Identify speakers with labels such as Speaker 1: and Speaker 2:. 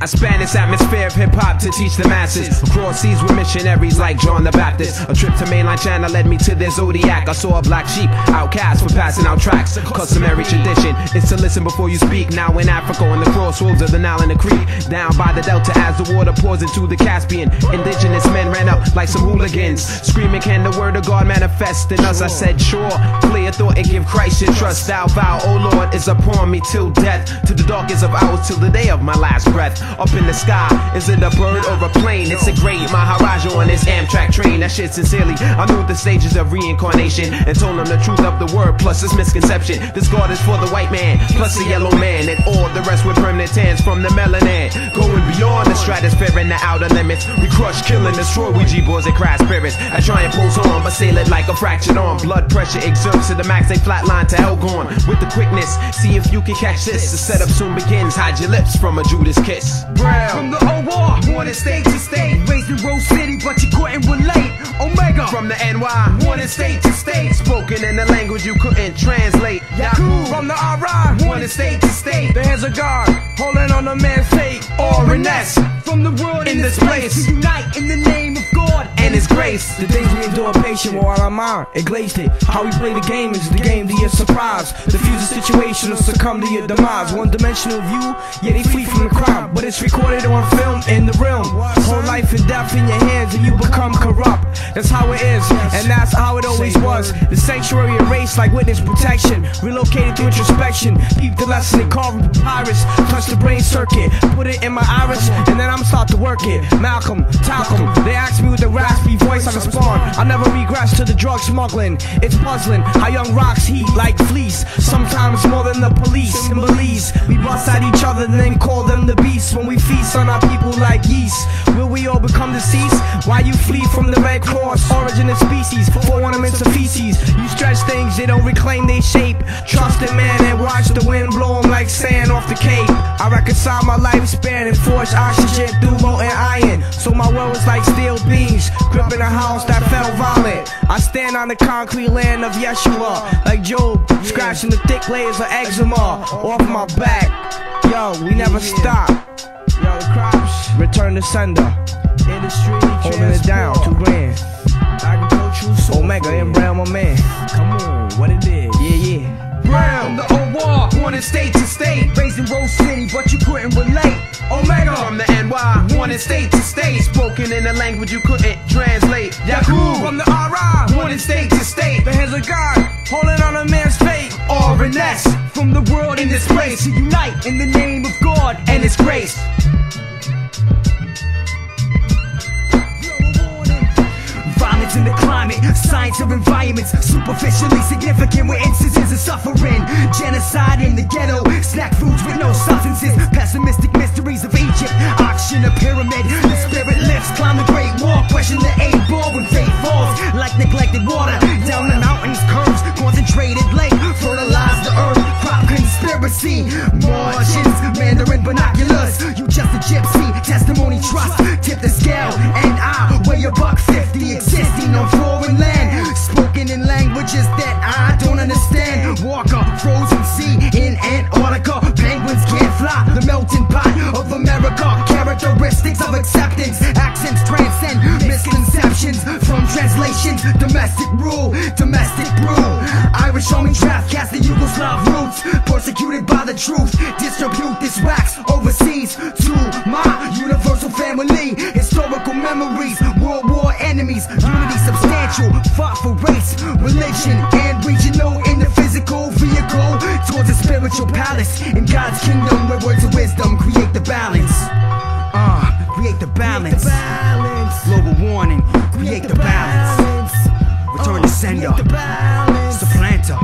Speaker 1: I span this atmosphere of hip-hop to teach the masses. Across seas with missionaries like John the Baptist. A trip to mainline China led me to their zodiac. I saw a black sheep, outcast for passing out tracks. Customary tradition is to listen before you speak. Now in Africa on the crossroads of the Nile and the Creek, down by the Delta as the water pours into the Caspian, indigenous men ran up like some hooligans, screaming, can the word of God manifest in us? I said sure, clear thought and give Christ your trust. Thou vow, oh Lord, is upon me till death, to the darkest of hours, till the day of my last breath. Up in the sky, is it a bird or a plane? It's a great Maharaja on this Amtrak train. That shit sincerely, I knew the stages of reincarnation and told him the truth of the word plus this misconception. This God is for the white man plus the yellow man, and all the rest with permanent tans from the melanin. Going beyond the stratosphere and the outer limits, we crush, kill and destroy. We G-boys and crash spirits. I try and pose on, but sail it like a fractured arm. Blood pressure exerts to the max, they flatline to hell gone. With the quickness, see if you can catch this. The setup soon begins, hide your lips from a Judas kiss.
Speaker 2: Braille from the OR, wanted state to state. Raised in Rose City, but you couldn't relate. Omegga
Speaker 1: from the NY, wanted state to state. Spoken in a language you couldn't translate.
Speaker 2: Yahoo from the RI,
Speaker 1: wanted state to state.
Speaker 2: The hands of God, holding on a man's fate.
Speaker 1: Or-in-S
Speaker 2: from the world
Speaker 1: in this place,
Speaker 2: to unite in the name of God
Speaker 1: and His grace.
Speaker 2: The things we endure patient while our mind, it glazed it. How we play the game is the game to your surprise. Diffuse the situation or succumb to your demise. One-dimensional view, yeah, they flee from the crime, but it's recorded on film in the realm. Whole life and death in your hands and you become corrupt. That's how it is, and that's how it always was. The sanctuary erased like witness protection, relocated through introspection. Peep the lesson they call papyrus. Touch the brain circuit, put it in my iris, and then I'm start to work it. Malcolm, Talcum, they ask me with a raspy voice I respond. I never regress to the drug smuggling. It's puzzling how young rocks heat like fleece. Sometimes more than the police in Belize. We bust at each other and then call them the beasts. When we feast on our people like yeast, will we all become deceased? Why you flee from the Red Cross? Origin of species, for ornaments of feces. You stretch things, they don't reclaim their shape. Trust in man and watch the wind blow them like sand off the cape. I reconcile my lifespan and forge oxygen through molten iron, so my world is like steel beams, gripping a house that fell violent. I stand on the concrete land of Yeshua, like Job, scratching the thick layers of eczema off my back. Yo, we never stop. Yo, the crops, return to sender. Industry, holding it down, 2 grand. Omegga and Braille, my man. Come on, what it is? Yeah. Braille from the OR, wanted state to state. Raised in Rose City, but you couldn't relate. Omegga
Speaker 1: from the NY, wanted state to state. Spoken in a language you couldn't translate.
Speaker 2: Yahoo from the RI,
Speaker 1: wanted state to state.
Speaker 2: The hands of God, holding on a man's fate.
Speaker 1: Or-in-S
Speaker 2: from the world in this place, to unite in the name of God
Speaker 1: and His grace.
Speaker 2: Violence in the climate, science of environments, superficially significant with instances of suffering. Genocide in the ghetto, snack foods with no substances. Pessimistic mysteries of Egypt, auction a pyramid. The spirit lifts, climb the great wall, question the 8-ball when fate falls. Like neglected water, down the mountains curves, concentrated lake, fertilize the earth. Crop conspiracy, Martians, Mandarin binoculars. You just a gypsy, testimony trust. Tip the scale, and I weigh $1.50. Existing on foreign land, spoken in languages that I don't understand. Walker, frozen sea in Antarctica. Penguins can't fly, the melting pot of America. Characteristics of acceptance, accents transcend misconceptions from translations. Domestic rule, domestic brew. Irish homie trap, cast the Yugoslav roots. Persecuted by the truth, distribute this wax overseas to my universal family. Historical memories, World War enemies. Unity substantial, fought for race, religion, and regional in the physical vehicle towards a spiritual palace in God's kingdom where words of wisdom create the balance. Create the balance. Global warning, create the balance. Return to sender, supplanter.